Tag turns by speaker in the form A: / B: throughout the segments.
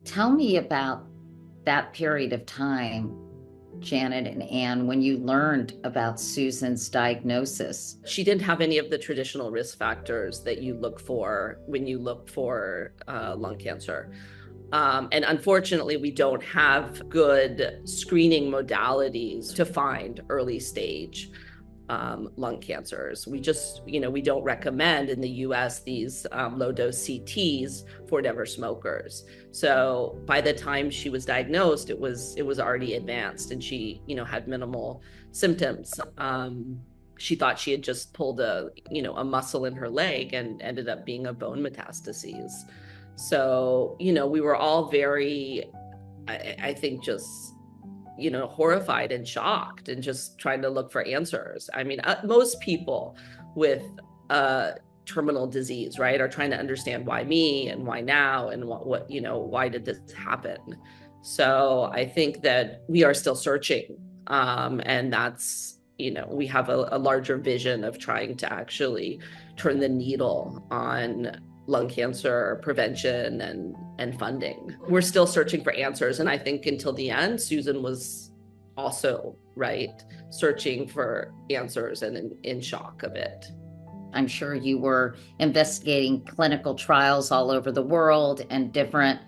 A: Tell me about that period of time, Janet and Anne, when you learned about Susan's diagnosis.
B: She didn't have any of the traditional risk factors that you look for when you look for lung cancer. And unfortunately, we don't have good screening modalities to find early stage lung cancers. We don't recommend in the US these low dose CTs for never smokers. So by the time she was diagnosed, it was already advanced, and she, had minimal symptoms. She thought she had just pulled a muscle in her leg, and ended up being a bone metastases. So, we were all very, I think, just horrified and shocked, and just trying to look for answers. I mean, most people with terminal disease, right, are trying to understand why me, and why now, and what why did this happen. So I think that we are still searching, and that's, we have a larger vision of trying to actually turn the needle on lung cancer prevention and funding. We're still searching for answers. And I think until the end, Susan was also, right, searching for answers and in shock of it.
A: I'm sure you were investigating clinical trials all over the world and different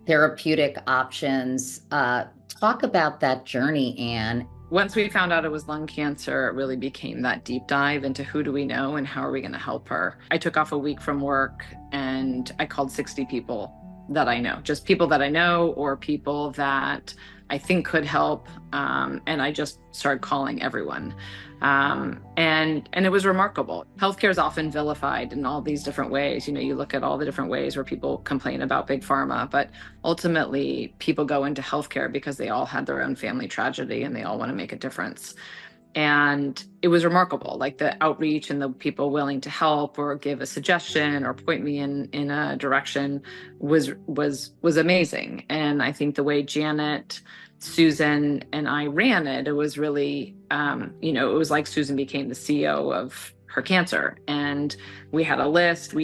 A: therapeutic options. Talk about that journey, Anne.
C: Once we found out it was lung cancer, it really became that deep dive into who do we know and how are we going to help her. I took off a week from work and I called 60 people that I know, just people that I know or people that I think could help. And I just started calling everyone. And it was remarkable. Healthcare is often vilified in all these different ways. You look at all the different ways where people complain about big pharma, but ultimately people go into healthcare because they all had their own family tragedy and they all want to make a difference. And it was remarkable, like the outreach and the people willing to help or give a suggestion or point me in a direction was amazing. And I think the way Janet, Susan, and I ran it, it was really, it was like Susan became the CEO of her cancer. And we had a list.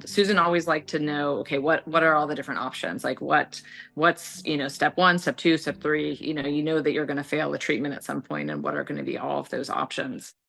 C: Susan always liked to know, okay, what are all the different options? Like what's, step 1, step 2, step 3, you know that you're going to fail the treatment at some point, and what are going to be all of those options.